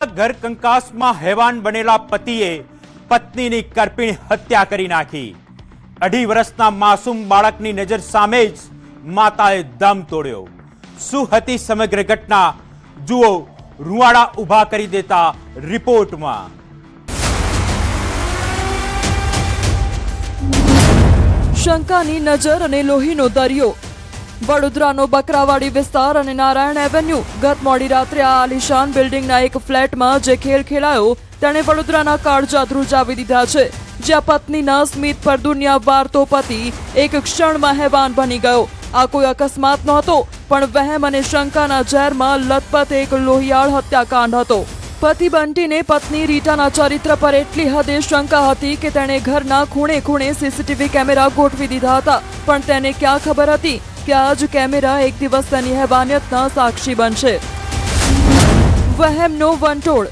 ઘર કંકાસમાં હેવાન બનેલા પતિએ પત્નીની કરપીણ હત્યા કરી નાખી। 2.5 વર્ષના માસૂમ બાળકની નજર સામે જ માતાએ દમ તોડ્યો। શું હતી સમગ્ર ઘટના? જુઓ રૂવાડા ઊભા કરી દેતા રિપોર્ટમાં। શંકાની નજર અને લોહીનો દરિયો। વડોદરાનો બકરાવાડી વિસ્તાર અને નારાયણ એવન્યુ। ગત મોડી રાત્રે આ આલિશાન બિલ્ડિંગના એક ફ્લેટમાં જે ખેલ ખેલાયો તેણે વડોદરાના કાળજા ધ્રુજાવી દીધા છે, જ્યાં પત્નીના સ્મિત પર દુનિયા વારતો પતિ એક ક્ષણમાં હેવાન બની ગયો। આ કોઈ અકસ્માત નહોતો, પણ વહેમ અને શંકાના ઝેરમાં લથપથ એક લોહિયાળ હત્યાકાંડ હતો। પતિ બંટીને પત્ની રીટાના ચરિત્ર પર એટલી હદે શંકા હતી કે તેણે ઘરના ખૂણે ખૂણે સીસીટીવી કેમેરા ગોઠવી દીધા હતા, પણ તેને ક્યાં ખબર હતી કે આજ કેમેરા એક દિવસ તેની હેવાનિયતના સાક્ષી બનશે। વહેમનો વંટોળ,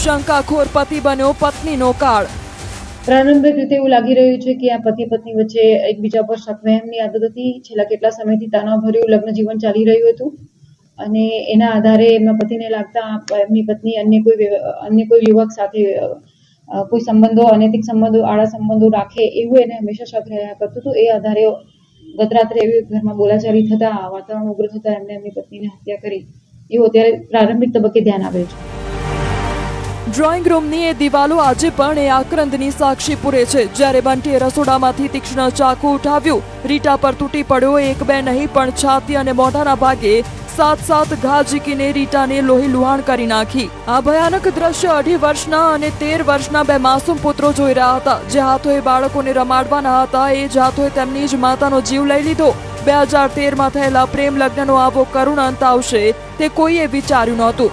શંકાખોર પતિ બન્યો પત્નીનો કાળ। પ્રારંભિક રીતે એવું લાગી રહ્યું છે કે આ પતિ પત્ની વચ્ચે એકબીજા પર શક વહેમની આદત હતી। છેલ્લા કેટલા સમયથી તણાવભર્યું લગ્ન જીવન ચાલી રહ્યું હતું અને એના આધારે એમના પતિને લાગતા એમની પત્ની અન્ય કોઈ યુવક સાથે કોઈ સંબંધો, અનૈતિક સંબંધો, આડા સંબંધો રાખે એવું એને હંમેશા શક રહ્યા કરતું હતું। એ આધારે ગત રાત્રે એવી ઘરમાં બોલાચાલી થતા, વાતાવરણ ઉગ્ર થતા એમને એમની પત્નીને હત્યા કરી એવું અત્યારે પ્રારંભિક તબક્કે ધ્યાન આવે છે। ડ્રોઈંગ રૂમની એ દિવાલો આજે પણ એ આક્રંદની સાક્ષી પૂરે છે। જ્યારે બંટીએ રસોડામાંથી તીક્ષ્ણ ચાકુ ઉઠાવ્યું, રીટા પર તૂટી પડ્યો। 1-2 નહીં પણ છાતી અને મોઢાના ભાગે 7 ઘા ઝીકીને રીટાને લોહી લુહાણ કરી નાખી। આ ભયાનક દ્રશ્ય 2.5 વર્ષના અને 13 વર્ષના 2 માસૂમ પુત્રો જોઈ રહ્યા હતા, જે હાથોએ બાળકોને રમાડવાના હતા। એ જ હાથોએ તેમની જ માતાનો જીવ લઈ લીધો। 2013માં થયેલા પ્રેમ લગ્નનો આવો કરુણ અંત આવશે તે કોઈએ વિચાર્યું નહોતું।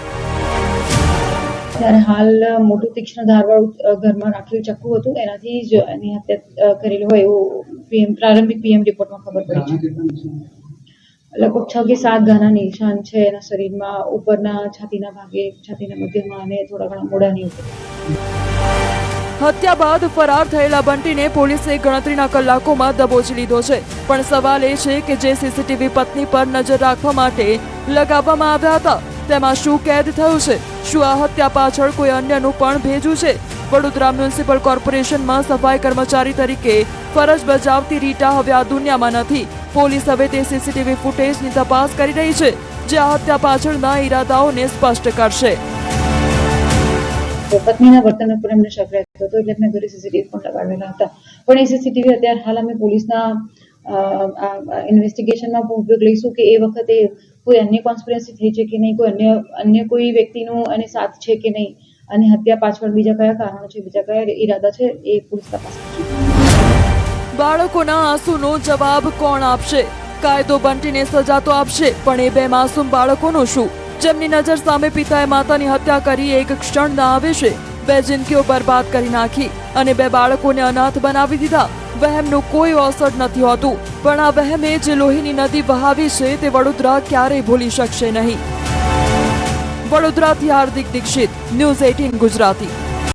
ત્યારે હાલ મોટું તીક્ષ્ણ ધારવાળું ઘરમાં રાખેલું ચક્કુ હતું, એનાથી જ એની હત્યા કરેલી હોય એવું પ્રારંભિક પીએમ રિપોર્ટમાં ખબર પડી છે। લગભગ 6 કે 7 ઘાના નિશાન છે એના શરીરમાં, ઉપરના છાતીના ભાગે, છાતીના મધ્યમાં અને થોડા ઘણા મોઢાની ઉપર। હત્યા બાદ ફરાર થયેલા બંટીને પોલીસે ગણતરીના કલાકોમાં દબોચી લીધો છે, પણ સવાલ એ છે કે જે સીસીટીવી પત્ની પર નજર રાખવા માટે લગાવવામાં આવ્યા હતા તેમાં શું કેદ થયું છે? શું આ હત્યા પાછળ કોઈ અન્યનું પણ ભેજું છે? વડોદરા મ્યુનિસિપલ કોર્પોરેશનમાં સફાઈ કર્મચારી તરીકે ફરજ બજાવતી રીટા હવે આ દુનિયામાં નથી। પોલીસ હવે તે સીસીટીવી ફૂટેજની તપાસ કરી રહી છે, જે આ હત્યા પાછળના ઈરાદાઓને સ્પષ્ટ કરશે। પત્નીના વર્તન પર એમને શક રહેતો હતો, એટલે મેં ઘરે સીસીટીવી પણ લગાવેલા હતા, પણ એ સીસીટીવી અત્યારે હાલ અમે પોલીસના ઇન્વેસ્ટિગેશનમાં ઉપયોગ લઈશું કે એ વખતે કોઈ અન્ય કોન્સ્પિરસી થઈ છે કે નહીં, કોઈ અન્ય કોઈ વ્યક્તિનું અને સાથ છે કે નહીં, અને હત્યા પાછળ બીજા કયા કારણો છે, બીજા કયા ઈરાદા છે, એ પોલીસ તપાસ કરશે। બાળકોના આંસુનો જવાબ કોણ આપશે? કાયદો બંટીને સજા તો આપશે, પણ એ 2 માસૂમ બાળકોનું શું, જેમની નજર સામે પિતાએ માતાની હત્યા કરી એક ક્ષણના આવેશે 2 જિંદગીઓ બરબાદ કરી નાખી અને 2 બાળકોને અનાથ બનાવી દીધા। વહેમનું કોઈ ઓસડ નથી હોતું, પણ આ વહેમે જે લોહીની નદી વહાવી છે તે વડોદરા ક્યારેય ભૂલી શકશે નહીં। વડોદરાથી હાર્દિક દીક્ષિત, ન્યૂઝ 18 ગુજરાતી।